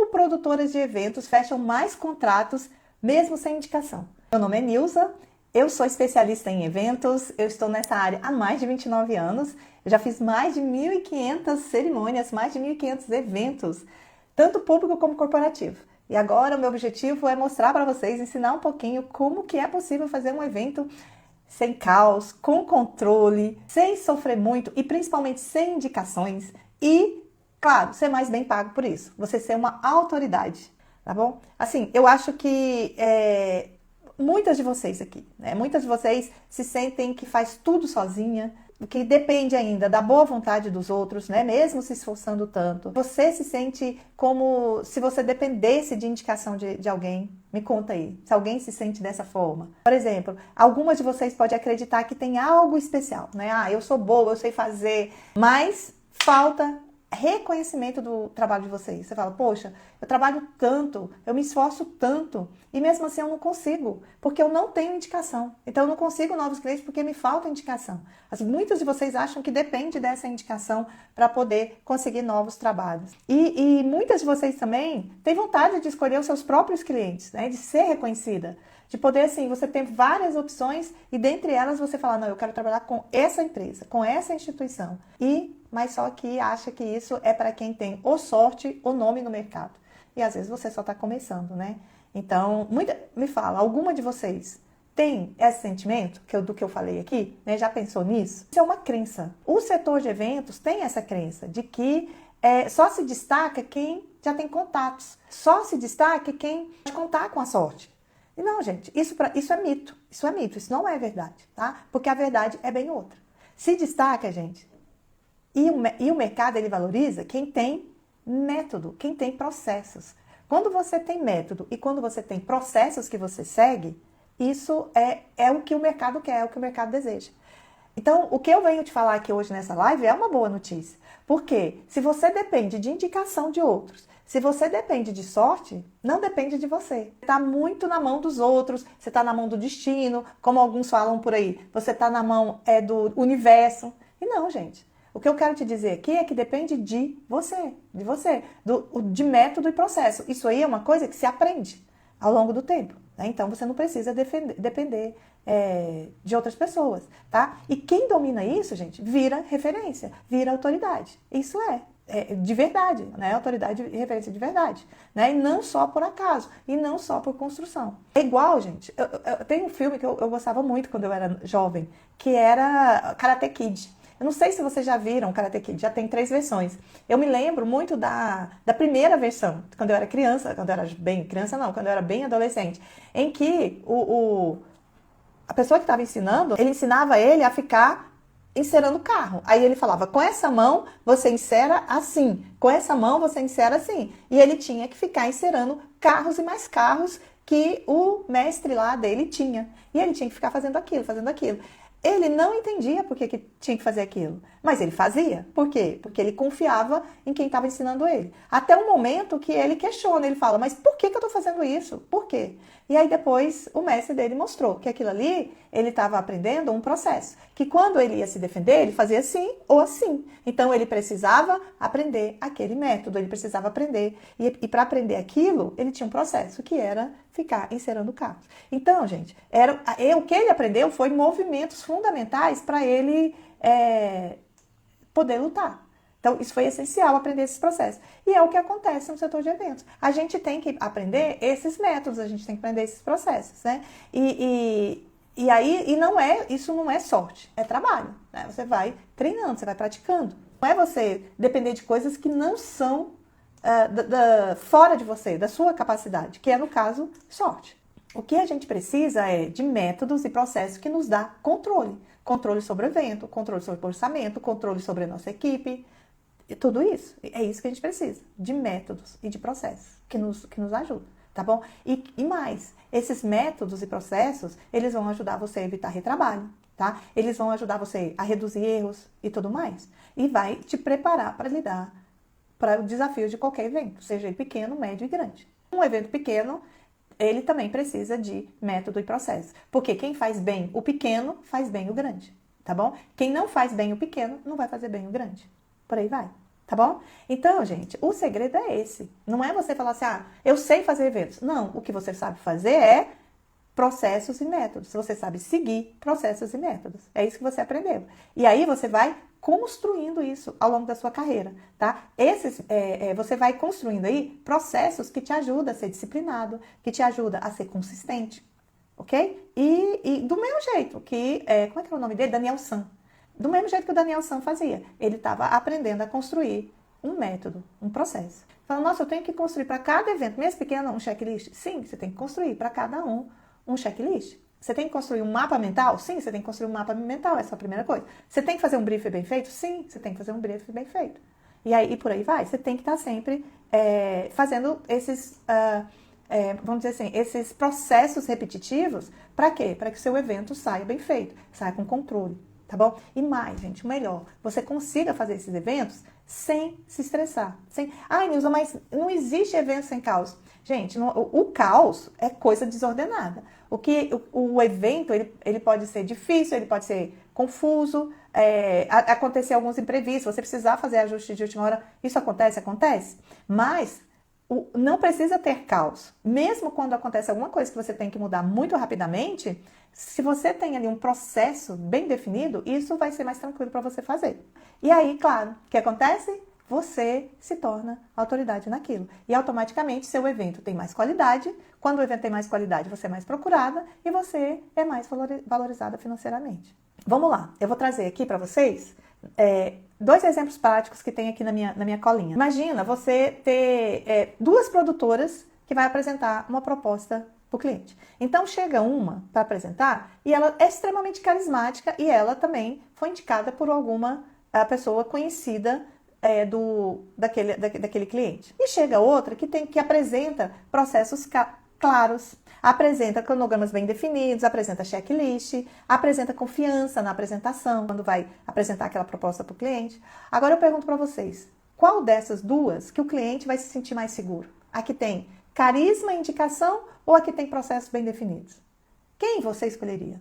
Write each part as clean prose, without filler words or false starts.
como produtoras de eventos fecham mais contratos mesmo sem indicação. Meu nome é Nilza, eu sou especialista em eventos, eu estou nessa área há mais de 29 anos, eu já fiz mais de 1.500 cerimônias, mais de 1.500 eventos, tanto público como corporativo. E agora o meu objetivo é mostrar para vocês, ensinar um pouquinho como que é possível fazer um evento sem caos, com controle, sem sofrer muito e principalmente sem indicações e, claro, ser mais bem pago por isso. Você ser uma autoridade, tá bom? Assim, eu acho que muitas de vocês aqui, né? Muitas de vocês se sentem que faz tudo sozinha, que depende ainda da boa vontade dos outros, né? Mesmo se esforçando tanto. Você se sente como se você dependesse de indicação de alguém. Me conta aí, se alguém se sente dessa forma. Por exemplo, algumas de vocês podem acreditar que tem algo especial, né? Ah, eu sou boa, eu sei fazer, mas falta reconhecimento do trabalho de vocês. Você fala, poxa, eu trabalho tanto, eu me esforço tanto e mesmo assim eu não consigo, porque eu não tenho indicação. Então eu não consigo novos clientes porque me falta indicação. Muitos de vocês acham que depende dessa indicação para poder conseguir novos trabalhos. E muitas de vocês também têm vontade de escolher os seus próprios clientes, né? De ser reconhecida. De poder, assim, você ter várias opções e dentre elas você falar, não, eu quero trabalhar com essa empresa, com essa instituição. Mas só que acha que isso é para quem tem ou sorte ou nome no mercado. E às vezes você só está começando, né? Então, me fala, alguma de vocês tem esse sentimento do que eu falei aqui? Né? Já pensou nisso? Isso é uma crença. O setor de eventos tem essa crença de que só se destaca quem já tem contatos. Só se destaca quem pode contar com a sorte. E não, gente, isso é mito. Isso é mito, isso não é verdade, tá? Porque a verdade é bem outra. Se destaca, gente, e o mercado ele valoriza quem tem método, quem tem processos. Quando você tem método e quando você tem processos que você segue, isso é o que o mercado quer, é o que o mercado deseja. Então, o que eu venho te falar aqui hoje nessa live é uma boa notícia. Porque se você depende de indicação de outros, se você depende de sorte, não depende de você. Está muito na mão dos outros, você está na mão do destino, como alguns falam por aí. Você está na mão do universo. E não, gente. O que eu quero te dizer aqui é que depende de você, de método e processo. Isso aí é uma coisa que se aprende ao longo do tempo, né? Então você não precisa depender de outras pessoas, tá? E quem domina isso, gente, vira referência, vira autoridade. Isso de verdade, né? Autoridade e referência de verdade, né? E não só por acaso, e não só por construção. É igual, gente, eu tenho um filme que eu gostava muito quando eu era jovem, que era Karate Kid. Eu não sei se vocês já viram Karate Kid, já tem 3 versões. Eu me lembro muito da primeira versão, quando eu era criança, quando eu era bem adolescente, em que a pessoa que estava ensinando, ele ensinava ele a ficar encerando o carro. Aí ele falava, com essa mão você encera assim, com essa mão você encera assim. E ele tinha que ficar encerando carros e mais carros que o mestre lá dele tinha. E ele tinha que ficar fazendo aquilo, fazendo aquilo. Ele não entendia por que tinha que fazer aquilo, mas ele fazia. Por quê? Porque ele confiava em quem estava ensinando ele. Até o momento que ele questiona, ele fala, mas por que eu estou fazendo isso? Por quê? E aí depois o mestre dele mostrou que aquilo ali, ele estava aprendendo um processo. Que quando ele ia se defender, ele fazia assim ou assim. Então ele precisava aprender aquele método, ele precisava aprender. E para aprender aquilo, ele tinha um processo que era ficar encerando carros. Então, gente, o que ele aprendeu foi movimentos fundamentais para ele poder lutar. Então, isso foi essencial, aprender esses processos. E é o que acontece no setor de eventos. A gente tem que aprender esses métodos, a gente tem que aprender esses processos, né? Isso não é sorte, é trabalho, né? Você vai treinando, você vai praticando. Não é você depender de coisas que não são fora de você, da sua capacidade, que é, no caso, sorte. O que a gente precisa é de métodos e processos que nos dá controle. Controle sobre o evento, controle sobre o orçamento, controle sobre a nossa equipe. E tudo isso. É isso que a gente precisa. De métodos e de processos que nos ajudam, tá bom? E mais, esses métodos e processos, eles vão ajudar você a evitar retrabalho, tá? Eles vão ajudar você a reduzir erros e tudo mais. E vai te preparar para lidar para o desafio de qualquer evento, seja ele pequeno, médio e grande. Um evento pequeno, ele também precisa de método e processo. Porque quem faz bem o pequeno, faz bem o grande, tá bom? Quem não faz bem o pequeno, não vai fazer bem o grande. Por aí vai. Tá bom? Então, gente, o segredo é esse. Não é você falar assim, eu sei fazer eventos. Não, o que você sabe fazer é processos e métodos. Você sabe seguir processos e métodos. É isso que você aprendeu. E aí você vai construindo isso ao longo da sua carreira, tá? Você vai construindo aí processos que te ajudam a ser disciplinado, que te ajudam a ser consistente, ok? E do mesmo jeito que, como é que é o nome dele? Daniel San. Do mesmo jeito que o Daniel San fazia. Ele estava aprendendo a construir um método, um processo. Falando, nossa, eu tenho que construir para cada evento, mesmo pequeno, um checklist? Sim, você tem que construir para cada um checklist. Você tem que construir um mapa mental? Sim, você tem que construir um mapa mental, essa é a primeira coisa. Você tem que fazer um briefing bem feito? Sim, você tem que fazer um briefing bem feito. E por aí vai. Você tem que estar sempre fazendo esses, vamos dizer assim, esses processos repetitivos. Para quê? Para que o seu evento saia bem feito, saia com controle, tá bom? E mais, gente, o melhor, você consiga fazer esses eventos sem se estressar. Nilza, mas não existe evento sem caos. Gente, o caos é coisa desordenada. O evento, ele pode ser difícil, ele pode ser confuso, acontecer alguns imprevistos, você precisar fazer ajustes de última hora, isso acontece? Mas não precisa ter caos. Mesmo quando acontece alguma coisa que você tem que mudar muito rapidamente, se você tem ali um processo bem definido, isso vai ser mais tranquilo para você fazer. E aí, claro, o que acontece? Você se torna autoridade naquilo. E automaticamente seu evento tem mais qualidade. Quando o evento tem mais qualidade, você é mais procurada e você é mais valorizada financeiramente. Vamos lá, eu vou trazer aqui para vocês 2 exemplos práticos que tem aqui na minha colinha. Imagina você ter 2 produtoras que vai apresentar uma proposta para o cliente. Então chega uma para apresentar e ela é extremamente carismática e ela também foi indicada por alguma pessoa conhecida daquele cliente. E chega outra que apresenta processos claros, apresenta cronogramas bem definidos, apresenta checklist, apresenta confiança na apresentação, quando vai apresentar aquela proposta para o cliente. Agora eu pergunto para vocês, qual dessas 2 que o cliente vai se sentir mais seguro? A que tem carisma e indicação ou a que tem processos bem definidos? Quem você escolheria?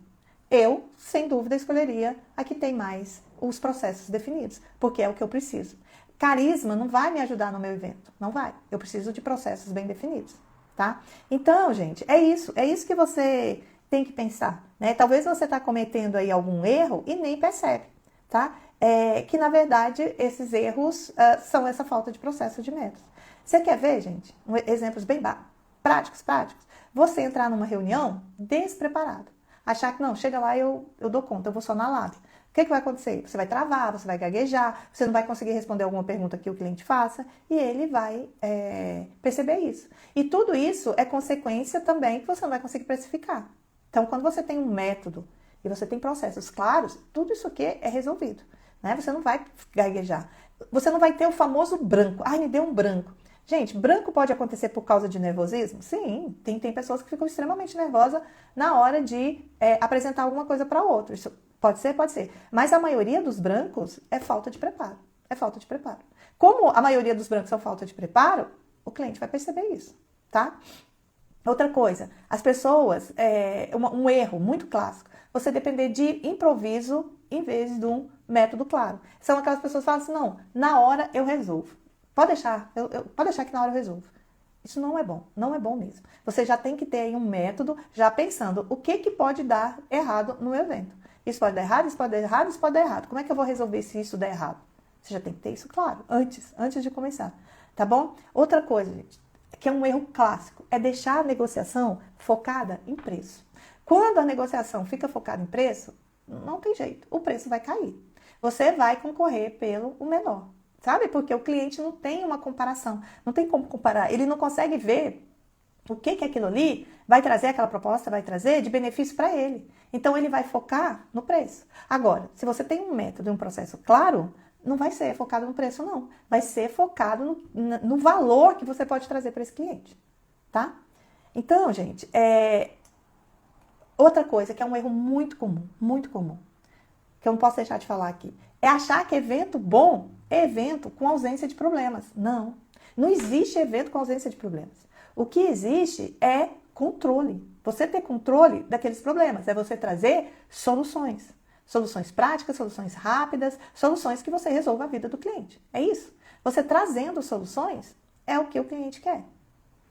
Eu, sem dúvida, escolheria a que tem mais os processos definidos, porque é o que eu preciso. Carisma não vai me ajudar no meu evento, não vai. Eu preciso de processos bem definidos, tá? Então, gente, é isso que você tem que pensar, né? Talvez você está cometendo aí algum erro e nem percebe, tá? Que, na verdade, esses erros são essa falta de processo de métodos. Você quer ver, gente, exemplos bem práticos? Você entrar numa reunião despreparado. Achar que, não, chega lá e eu dou conta, eu vou só na lábia. O que vai acontecer? Você vai travar, você vai gaguejar, você não vai conseguir responder alguma pergunta que o cliente faça e ele vai perceber isso. E tudo isso é consequência também que você não vai conseguir precificar. Então, quando você tem um método e você tem processos claros, tudo isso aqui é resolvido, né? Você não vai gaguejar. Você não vai ter o famoso branco. Ai, me deu um branco. Gente, branco pode acontecer por causa de nervosismo? Sim, tem pessoas que ficam extremamente nervosas na hora de apresentar alguma coisa para outro. Isso pode ser. Mas a maioria dos brancos é falta de preparo. Como a maioria dos brancos são falta de preparo, o cliente vai perceber isso, tá? Outra coisa, as pessoas, um erro muito clássico, você depender de improviso em vez de um método claro. São aquelas pessoas que falam assim, não, na hora eu resolvo. Pode deixar, pode deixar que na hora eu resolvo. Isso não é bom mesmo. Você já tem que ter aí um método, já pensando o que pode dar errado no evento. Isso pode dar errado, isso pode dar errado, isso pode dar errado. Como é que eu vou resolver se isso der errado? Você já tem que ter isso claro, antes de começar, tá bom? Outra coisa, gente, que é um erro clássico, é deixar a negociação focada em preço. Quando a negociação fica focada em preço, não tem jeito, o preço vai cair. Você vai concorrer pelo menor. Sabe? Porque o cliente não tem uma comparação, não tem como comparar, ele não consegue ver o que aquilo ali vai trazer, aquela proposta vai trazer de benefício para ele. Então ele vai focar no preço. Agora, se você tem um método e um processo claro, não vai ser focado no preço não, vai ser focado no valor que você pode trazer para esse cliente, tá? Então, gente, outra coisa que é um erro muito comum, que eu não posso deixar de falar aqui, é achar que evento bom é evento com ausência de problemas. Não existe evento com ausência de problemas. O que existe é controle. Você ter controle daqueles problemas, é você trazer soluções. Soluções práticas, soluções rápidas, soluções que você resolva a vida do cliente. É isso. Você trazendo soluções é o que o cliente quer,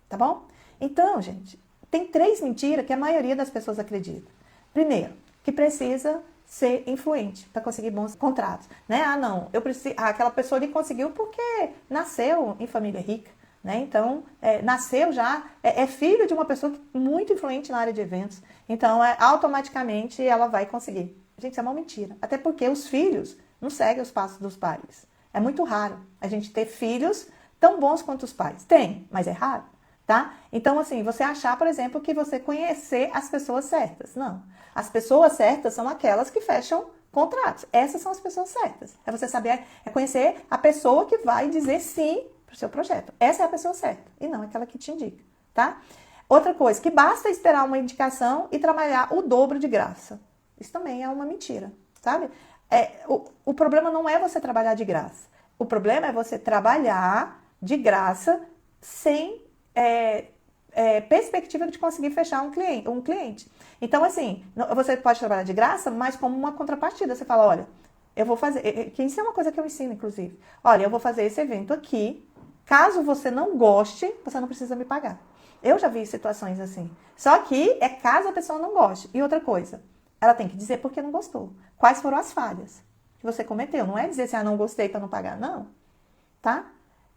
tá bom? Então, gente, tem 3 mentiras que a maioria das pessoas acredita. Primeiro, que precisa ser influente para conseguir bons contratos, né? Ah, não, eu preciso, aquela pessoa ali conseguiu porque nasceu em família rica, né? Então, nasceu já, é filho de uma pessoa muito influente na área de eventos, então automaticamente ela vai conseguir. Gente, isso é uma mentira, até porque os filhos não seguem os passos dos pais. É muito raro a gente ter filhos tão bons quanto os pais. Tem, mas é raro, tá? Então, assim, você achar, por exemplo, que você conhecer as pessoas certas. Não. As pessoas certas são aquelas que fecham contratos. Essas são as pessoas certas. É você saber, é conhecer a pessoa que vai dizer sim pro seu projeto. Essa é a pessoa certa e não aquela que te indica, tá? Outra coisa, que basta esperar uma indicação e trabalhar o dobro de graça. Isso também é uma mentira, sabe? O problema não é você trabalhar de graça. O problema é você trabalhar de graça sem perspectiva de conseguir fechar um cliente. Então, assim, você pode trabalhar de graça, mas como uma contrapartida. Você fala, olha, eu vou fazer... Que isso é uma coisa que eu ensino, inclusive. Olha, eu vou fazer esse evento aqui. Caso você não goste, você não precisa me pagar. Eu já vi situações assim. Só que é caso a pessoa não goste. E outra coisa, ela tem que dizer por que não gostou. Quais foram as falhas que você cometeu. Não é dizer assim, não gostei para não pagar. Não. Tá?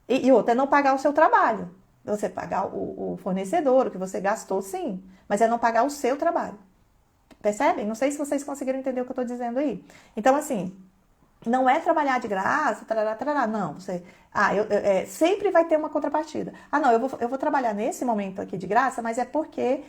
E outra, é não pagar o seu trabalho. Você pagar o fornecedor, o que você gastou, sim. Mas é não pagar o seu trabalho. Percebem? Não sei se vocês conseguiram entender o que eu estou dizendo aí. Então, assim, não é trabalhar de graça, tarará, tarará, não. Você, sempre vai ter uma contrapartida. Ah, não, eu vou trabalhar nesse momento aqui de graça, mas é porque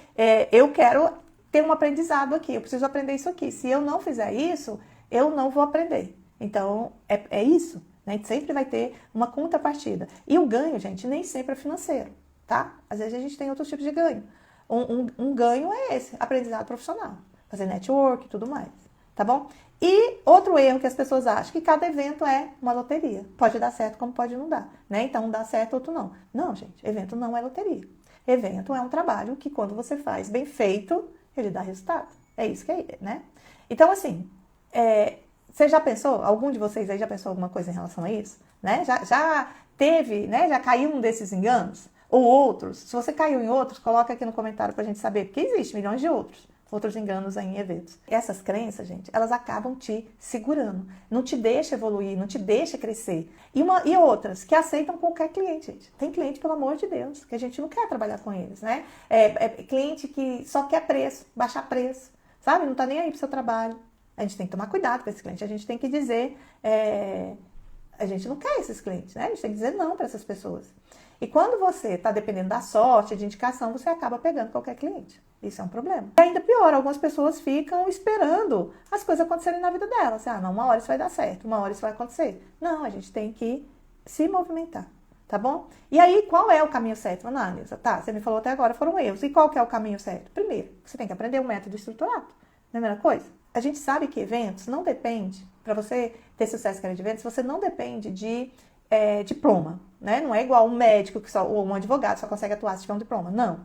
eu quero ter um aprendizado aqui. Eu preciso aprender isso aqui. Se eu não fizer isso, eu não vou aprender. Então, é isso. Né? Sempre vai ter uma contrapartida. E o ganho, gente, nem sempre é financeiro, tá? Às vezes a gente tem outros tipos de ganho. Um ganho é esse, aprendizado profissional. Fazer network e tudo mais, tá bom? E outro erro que as pessoas acham, que cada evento é uma loteria. Pode dar certo como pode não dar, né? Então, um dá certo, outro não. Não, gente, evento não é loteria. Evento é um trabalho que quando você faz bem feito, ele dá resultado. É isso que é, né? Então, assim, você já pensou, algum de vocês aí já pensou alguma coisa em relação a isso? Né? Já teve, né? Já caiu um desses enganos? Ou outros? Se você caiu em outros, coloca aqui no comentário pra gente saber, porque existe milhões de outros enganos aí em eventos. Essas crenças, gente, elas acabam te segurando, não te deixa evoluir, não te deixa crescer. E outras, que aceitam qualquer cliente, gente. Tem cliente, pelo amor de Deus, que a gente não quer trabalhar com eles, né? Cliente que só quer preço, baixar preço, sabe? Não tá nem aí pro seu trabalho. A gente tem que tomar cuidado com esse cliente, a gente tem que dizer, a gente não quer esses clientes, né? A gente tem que dizer não para essas pessoas. E quando você está dependendo da sorte, de indicação, você acaba pegando qualquer cliente. Isso é um problema. E ainda pior, algumas pessoas ficam esperando as coisas acontecerem na vida delas. Não, uma hora isso vai dar certo, uma hora isso vai acontecer. Não, a gente tem que se movimentar, tá bom? E aí, qual é o caminho certo? Não, Nilza, tá, você me falou até agora, foram erros. E qual que é o caminho certo? Primeiro, você tem que aprender um método estruturado. Primeira coisa, a gente sabe que eventos não depende, para você ter sucesso em eventos, você não depende de diploma, né? Não é igual um médico ou um advogado só consegue atuar se tiver um diploma. Não.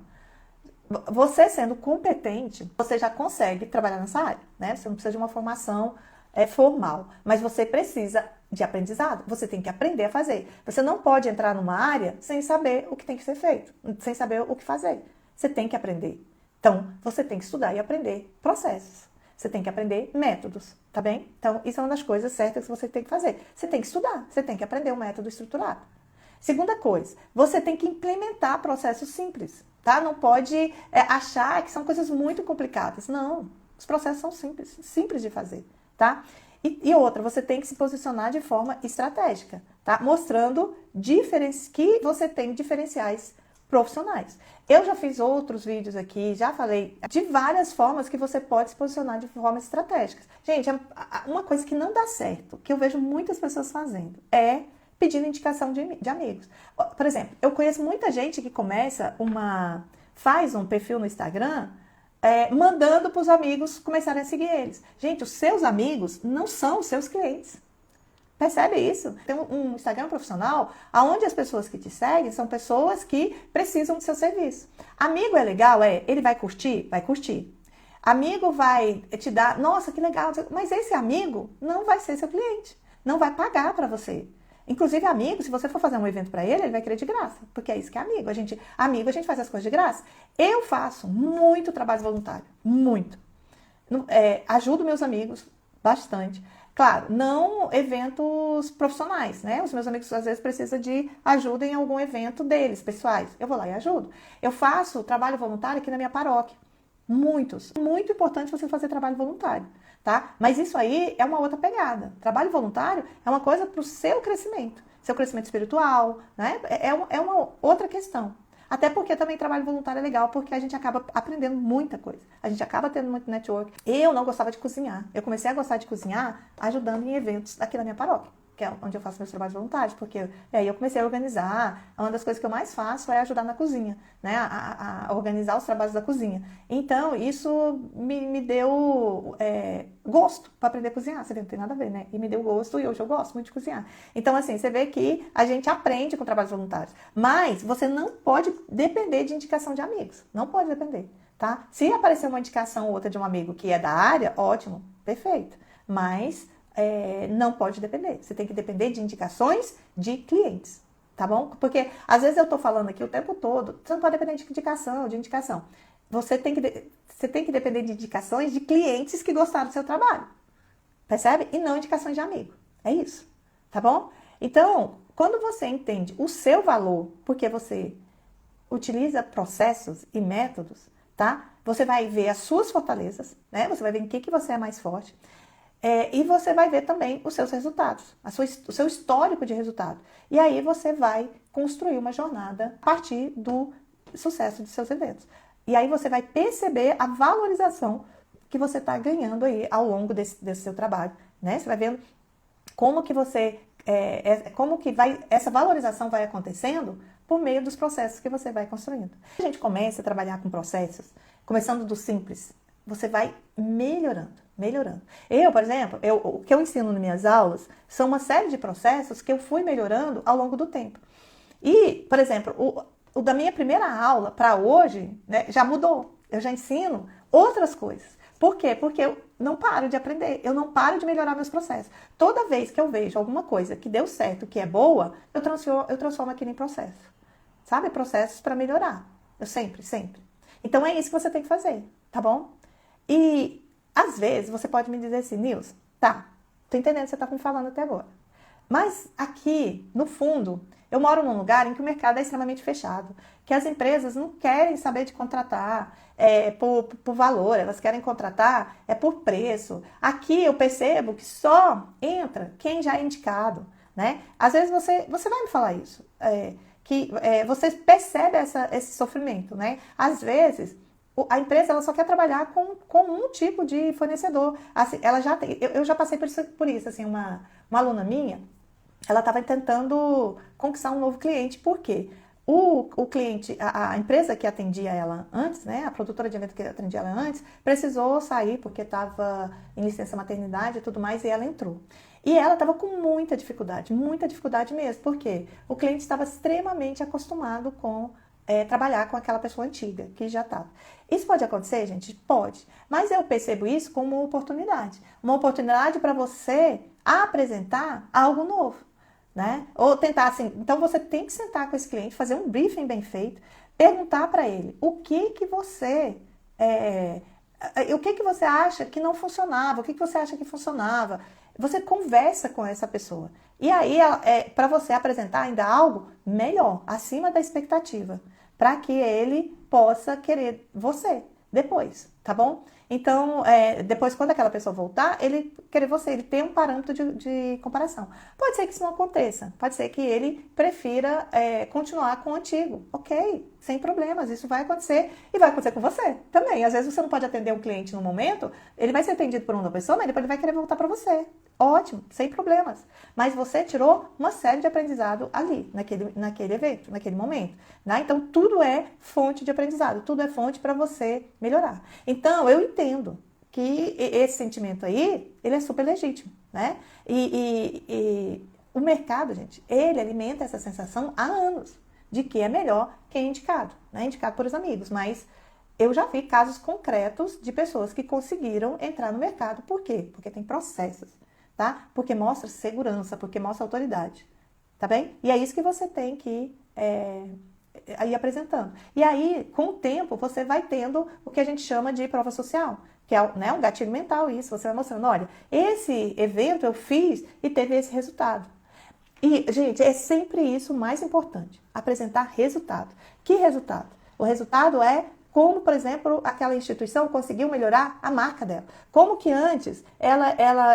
Você sendo competente, você já consegue trabalhar nessa área, né? Você não precisa de uma formação formal, mas você precisa de aprendizado. Você tem que aprender a fazer. Você não pode entrar numa área sem saber o que tem que ser feito, sem saber o que fazer. Você tem que aprender. Então, você tem que estudar e aprender processos. Você tem que aprender métodos, tá bem? Então, isso é uma das coisas certas que você tem que fazer. Você tem que estudar, você tem que aprender um método estruturado. Segunda coisa, você tem que implementar processos simples, tá? Não pode achar que são coisas muito complicadas. Não, os processos são simples de fazer, tá? E outra, você tem que se posicionar de forma estratégica, tá? Mostrando que você tem diferenciais profissionais. Eu já fiz outros vídeos aqui, já falei de várias formas que você pode se posicionar de formas estratégicas. Gente, uma coisa que não dá certo, que eu vejo muitas pessoas fazendo, é pedindo indicação de amigos. Por exemplo, eu conheço muita gente que faz um perfil no Instagram, mandando para os amigos começarem a seguir eles. Gente, os seus amigos não são os seus clientes. Percebe isso? Tem um Instagram profissional onde as pessoas que te seguem são pessoas que precisam do seu serviço. Amigo é legal? Ele vai curtir? Vai curtir. Amigo vai te dar, nossa, que legal, mas esse amigo não vai ser seu cliente, não vai pagar para você. Inclusive, amigo, se você for fazer um evento para ele vai querer de graça, porque é isso que é amigo. Amigo, a gente faz as coisas de graça. Eu faço muito trabalho voluntário, muito. Ajudo meus amigos bastante. Claro, não eventos profissionais, né? Os meus amigos às vezes precisam de ajuda em algum evento deles, pessoais. Eu vou lá e ajudo. Eu faço trabalho voluntário aqui na minha paróquia. Muitos. Muito importante você fazer trabalho voluntário, tá? Mas isso aí é uma outra pegada. Trabalho voluntário é uma coisa para o seu crescimento espiritual, né? É uma outra questão. Até porque também trabalho voluntário é legal, porque a gente acaba aprendendo muita coisa. A gente acaba tendo muito network. Eu não gostava de cozinhar. Eu comecei a gostar de cozinhar ajudando em eventos aqui na minha paróquia, que é onde eu faço meus trabalhos voluntários, porque aí eu comecei a organizar. Uma das coisas que eu mais faço é ajudar na cozinha, né? A organizar os trabalhos da cozinha. Então, isso me deu gosto para aprender a cozinhar. Você vê, não tem nada a ver, né? E me deu gosto e hoje eu gosto muito de cozinhar. Então, assim, você vê que a gente aprende com trabalhos voluntários. Mas você não pode depender de indicação de amigos. Não pode depender, tá? Se aparecer uma indicação ou outra de um amigo que é da área, ótimo, perfeito. Mas não pode depender. Você tem que depender de indicações de clientes, tá bom? Porque às vezes eu tô falando aqui o tempo todo, você não pode depender de indicação. Você tem que depender de indicações de clientes que gostaram do seu trabalho, percebe? E não indicações de amigo. É isso, tá bom? Então, quando você entende o seu valor, porque você utiliza processos e métodos, tá? Você vai ver as suas fortalezas, né? Você vai ver em que você é mais forte. E você vai ver também os seus resultados, o seu histórico de resultado. E aí você vai construir uma jornada a partir do sucesso de seus eventos. E aí você vai perceber a valorização que você está ganhando aí ao longo desse seu trabalho, né? Você vai vendo como que essa valorização vai acontecendo por meio dos processos que você vai construindo. A gente começa a trabalhar com processos, começando do simples, você vai melhorando. Eu, por exemplo, o que eu ensino nas minhas aulas são uma série de processos que eu fui melhorando ao longo do tempo. E, por exemplo, o da minha primeira aula para hoje, né, já mudou. Eu já ensino outras coisas. Por quê? Porque eu não paro de aprender, eu não paro de melhorar meus processos. Toda vez que eu vejo alguma coisa que deu certo, que é boa, eu transformo aquilo em processo. Sabe? Processos para melhorar. Eu sempre. Então é isso que você tem que fazer, tá bom? E às vezes você pode me dizer assim, Nilson, tá, tô entendendo o que você tá me falando até agora. Mas aqui, no fundo, eu moro num lugar em que o mercado é extremamente fechado, que as empresas não querem saber de contratar por valor, elas querem contratar por preço. Aqui eu percebo que só entra quem já é indicado, né? Às vezes você vai me falar isso, você percebe esse sofrimento, né? Às vezes a empresa ela só quer trabalhar com um tipo de fornecedor. Assim, eu já passei por isso. Assim, uma aluna minha, ela estava tentando conquistar um novo cliente. Por quê? O cliente, a empresa que atendia ela antes, né, a produtora de evento que atendia ela antes, precisou sair porque estava em licença maternidade e tudo mais, e ela entrou. E ela estava com muita dificuldade mesmo. Por quê? O cliente estava extremamente acostumado com trabalhar com aquela pessoa antiga, que já estava. Isso pode acontecer, gente? Pode. Mas eu percebo isso como uma oportunidade. Uma oportunidade para você apresentar algo novo, né? Ou tentar assim. Então você tem que sentar com esse cliente, fazer um briefing bem feito, perguntar para ele o que você acha que não funcionava, o que você acha que funcionava. Você conversa com essa pessoa. E aí, para você apresentar ainda algo melhor, acima da expectativa, para que ele possa querer você depois, tá bom? Então, depois, quando aquela pessoa voltar, ele querer você, ele tem um parâmetro de comparação. Pode ser que isso não aconteça, pode ser que ele prefira continuar com o antigo. Ok, sem problemas, isso vai acontecer e vai acontecer com você também. Às vezes você não pode atender um cliente no momento, ele vai ser atendido por uma pessoa, mas depois ele vai querer voltar para você. Ótimo, sem problemas. Mas você tirou uma série de aprendizado ali, naquele evento, naquele momento, né? Então, tudo é fonte de aprendizado, tudo é fonte para você melhorar. Então, eu entendo que esse sentimento aí, ele é super legítimo, né? E o mercado, gente, ele alimenta essa sensação há anos de que é melhor quem é indicado, né? Indicado por os amigos, mas eu já vi casos concretos de pessoas que conseguiram entrar no mercado. Por quê? Porque tem processos, tá? Porque mostra segurança, porque mostra autoridade. tá bem? E é isso que você tem que ir apresentando. E aí, com o tempo, você vai tendo o que a gente chama de prova social, que é, né, um gatilho mental isso. Você vai mostrando, olha, esse evento eu fiz e teve esse resultado. E, gente, é sempre isso o mais importante, apresentar resultado. Que resultado? O resultado é como, por exemplo, aquela instituição conseguiu melhorar a marca dela. Como que antes ela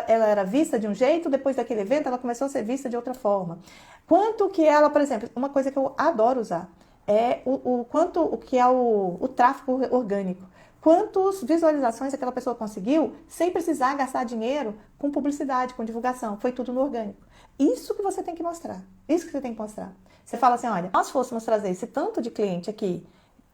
era vista de um jeito, depois daquele evento ela começou a ser vista de outra forma. Quanto que ela, por exemplo, uma coisa que eu adoro usar é o que é o tráfego orgânico. Quantas visualizações aquela pessoa conseguiu sem precisar gastar dinheiro com publicidade, com divulgação. Foi tudo no orgânico. Isso que você tem que mostrar. Isso que você tem que mostrar. Você fala assim, olha, se nós fôssemos trazer esse tanto de cliente aqui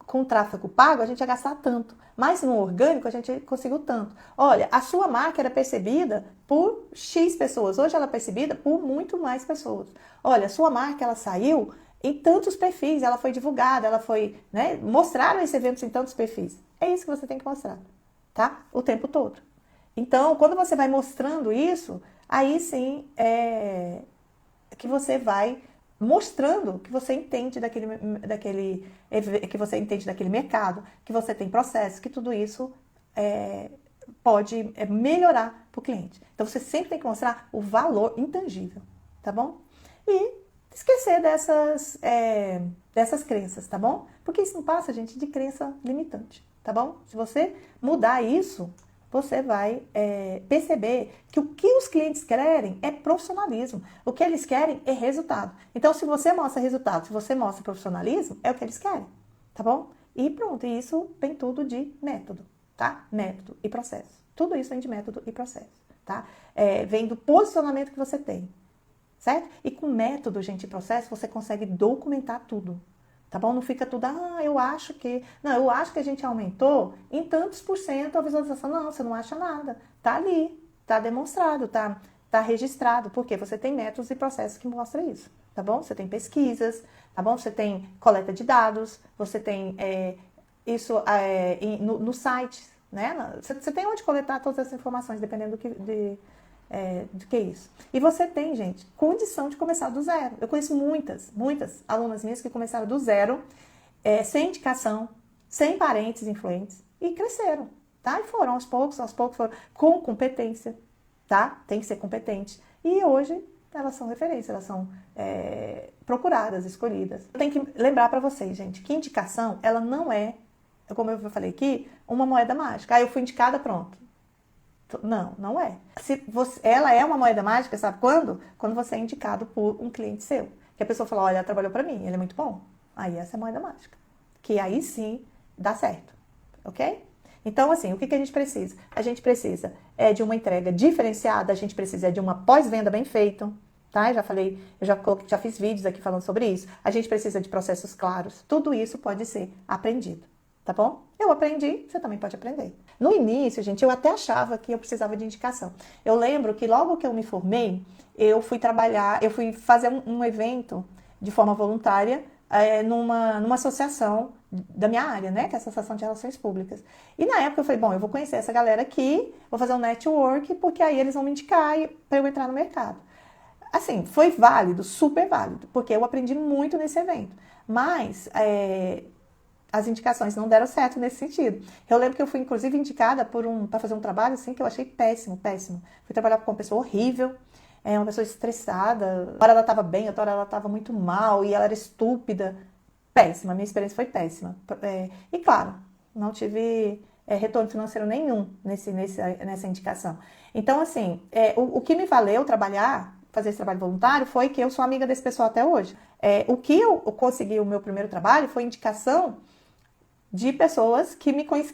com tráfego pago, a gente ia gastar tanto. Mas no orgânico, a gente conseguiu tanto. Olha, a sua marca era percebida por X pessoas. Hoje ela é percebida por muito mais pessoas. Olha, a sua marca, ela saiu em tantos perfis, ela foi divulgada, ela foi, né, mostraram esse evento em tantos perfis. É isso que você tem que mostrar, tá? O tempo todo. Então, quando você vai mostrando isso, aí sim é que você vai mostrando que você entende que você entende daquele mercado, que você tem processo, que tudo isso pode melhorar para o cliente. Então, você sempre tem que mostrar o valor intangível, tá bom? E esquecer dessas crenças, tá bom? Porque isso não passa, gente, de crença limitante, tá bom? Se você mudar isso, você vai perceber que o que os clientes querem é profissionalismo. O que eles querem é resultado. Então, se você mostra resultado, se você mostra profissionalismo, é o que eles querem, tá bom? E pronto, e isso vem tudo de método, tá? Método e processo. Tudo isso vem de método e processo, tá? Vem do posicionamento que você tem, certo? E com método, gente, e processo, você consegue documentar tudo. Tá bom? Não fica tudo, eu acho que... Não, eu acho que a gente aumentou em tantos por cento a visualização. Não, você não acha nada. Tá ali, tá demonstrado, tá registrado. Porque você tem métodos e processos que mostram isso, tá bom? Você tem pesquisas, tá bom? Você tem coleta de dados, você tem isso no site, né? Você tem onde coletar todas essas informações, dependendo do que é isso. E você tem, gente, condição de começar do zero. Eu conheço muitas alunas minhas que começaram do zero, sem indicação, sem parentes influentes, e cresceram, tá? E foram aos poucos foram com competência, tá? Tem que ser competente. E hoje elas são referências, elas são procuradas, escolhidas. Eu tenho que lembrar para vocês, gente, que indicação, ela não é, como eu falei aqui, uma moeda mágica. Eu fui indicada, pronto. Não, não é. Ela é uma moeda mágica, sabe quando? Quando você é indicado por um cliente seu. Que a pessoa fala, olha, ela trabalhou para mim, ele é muito bom. Aí essa é a moeda mágica. Que aí sim dá certo, ok? Então, assim, o que a gente precisa? A gente precisa de uma entrega diferenciada, a gente precisa de uma pós-venda bem feita, tá? Eu já falei, eu já fiz vídeos aqui falando sobre isso. A gente precisa de processos claros. Tudo isso pode ser aprendido. Tá bom? Eu aprendi, você também pode aprender. No início, gente, eu até achava que eu precisava de indicação. Eu lembro que logo que eu me formei, eu fui fazer um evento de forma voluntária numa associação da minha área, né? Que é a Associação de Relações Públicas. E na época eu falei, bom, eu vou conhecer essa galera aqui, vou fazer um network, porque aí eles vão me indicar para eu entrar no mercado. Assim, foi válido, super válido, porque eu aprendi muito nesse evento. Mas as indicações não deram certo nesse sentido. Eu lembro que eu fui, inclusive, indicada para fazer um trabalho assim que eu achei péssimo. Fui trabalhar com uma pessoa horrível, uma pessoa estressada. Uma hora ela estava bem, outra hora ela estava muito mal e ela era estúpida. Péssima, minha experiência foi péssima. E claro, não tive retorno financeiro nenhum nessa indicação. Então, assim, o que me valeu fazer esse trabalho voluntário foi que eu sou amiga desse pessoal até hoje. O que eu consegui o meu primeiro trabalho foi indicação de pessoas que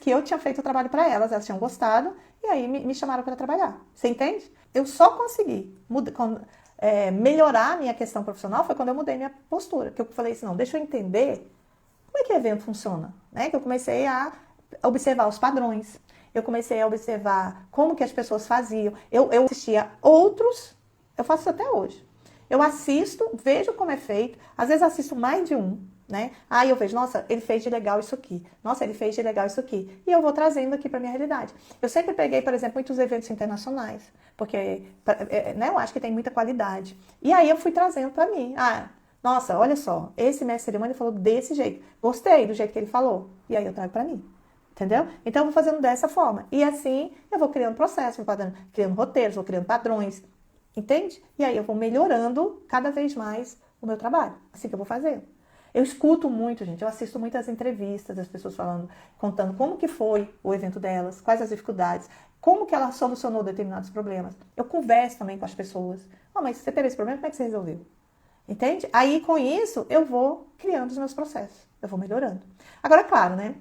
eu tinha feito o trabalho para elas tinham gostado, e aí me chamaram para trabalhar. Você entende? Eu só consegui melhorar a minha questão profissional foi quando eu mudei minha postura, que eu falei assim, não, deixa eu entender como é que o evento funciona, né? Que eu comecei a observar os padrões, eu comecei a observar como que as pessoas faziam, eu assistia outros, eu faço isso até hoje. Eu assisto, vejo como é feito, às vezes assisto mais de um, né? Aí eu vejo, nossa, ele fez de legal isso aqui. Nossa, ele fez de legal isso aqui. E eu vou trazendo aqui para minha realidade. Eu sempre peguei, por exemplo, muitos eventos internacionais, porque né, eu acho que tem muita qualidade. E aí eu fui trazendo para mim. Ah, nossa, olha só, esse mestre de cerimônia falou desse jeito. Gostei do jeito que ele falou. E aí eu trago para mim. Entendeu? Então eu vou fazendo dessa forma. E assim eu vou criando processos, vou criando roteiros, vou criando padrões. Entende? E aí eu vou melhorando cada vez mais o meu trabalho. Assim que eu vou fazer. Eu escuto muito, gente. Eu assisto muitas entrevistas das pessoas falando, contando como que foi o evento delas, quais as dificuldades, como que ela solucionou determinados problemas. Eu converso também com as pessoas. Oh, mas você teve esse problema, como é que você resolveu? Entende? Aí com isso eu vou criando os meus processos. Eu vou melhorando. Agora, claro, né?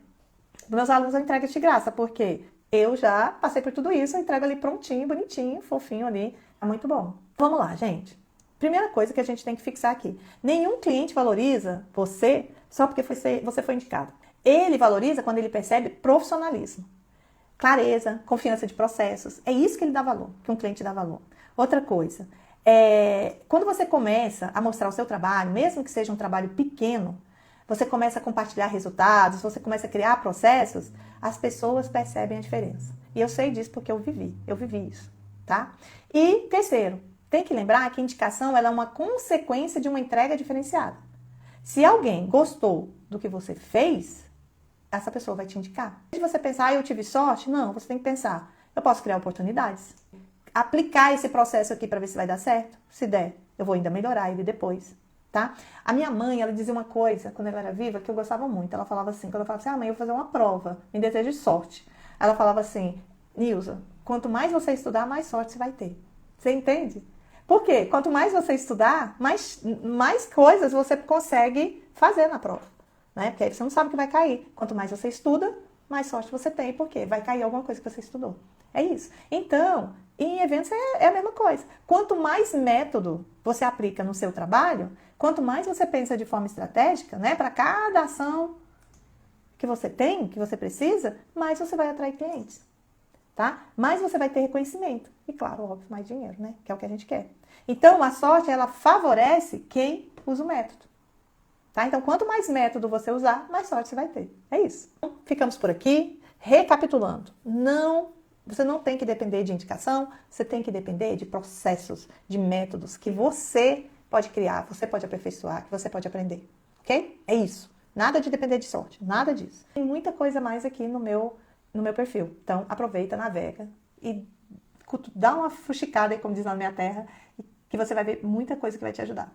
Meus alunos eu entrego de graça, porque eu já passei por tudo isso, eu entrego ali prontinho, bonitinho, fofinho ali. É muito bom. Vamos lá, gente. Primeira coisa que a gente tem que fixar aqui. Nenhum cliente valoriza você só porque você foi indicado. Ele valoriza quando ele percebe profissionalismo, clareza, confiança de processos. É isso que ele dá valor, que um cliente dá valor. Outra coisa, quando você começa a mostrar o seu trabalho, mesmo que seja um trabalho pequeno, você começa a compartilhar resultados, você começa a criar processos, as pessoas percebem a diferença. E eu sei disso porque eu vivi isso, tá? E terceiro, tem que lembrar que a indicação ela é uma consequência de uma entrega diferenciada. Se alguém gostou do que você fez, essa pessoa vai te indicar. Se você pensar, eu tive sorte, não, você tem que pensar, eu posso criar oportunidades. Aplicar esse processo aqui para ver se vai dar certo. Se der, eu vou ainda melhorar ele depois. Tá? A minha mãe, ela dizia uma coisa, quando ela era viva, que eu gostava muito. Ela falava assim, quando eu falava assim, mãe, eu vou fazer uma prova, me desejo sorte. Ela falava assim, Nilza, quanto mais você estudar, mais sorte você vai ter. Você entende? Por quê? Quanto mais você estudar, mais coisas você consegue fazer na prova. Né? Porque aí você não sabe o que vai cair. Quanto mais você estuda, mais sorte você tem. Por quê? Vai cair alguma coisa que você estudou. É isso. Então, em eventos é a mesma coisa. Quanto mais método você aplica no seu trabalho, quanto mais você pensa de forma estratégica, né, para cada ação que você tem, que você precisa, mais você vai atrair clientes, tá? Mais você vai ter reconhecimento. E claro, óbvio, mais dinheiro, né? Que é o que a gente quer. Então, a sorte, ela favorece quem usa o método. Tá? Então, quanto mais método você usar, mais sorte você vai ter. É isso. Então, ficamos por aqui. Recapitulando. Você não tem que depender de indicação, você tem que depender de processos, de métodos que você pode criar, você pode aperfeiçoar, que você pode aprender. Ok? É isso. Nada de depender de sorte, nada disso. Tem muita coisa mais aqui no meu perfil. Então, aproveita, navega e dá uma fuxicada aí, como diz na minha terra, que você vai ver muita coisa que vai te ajudar.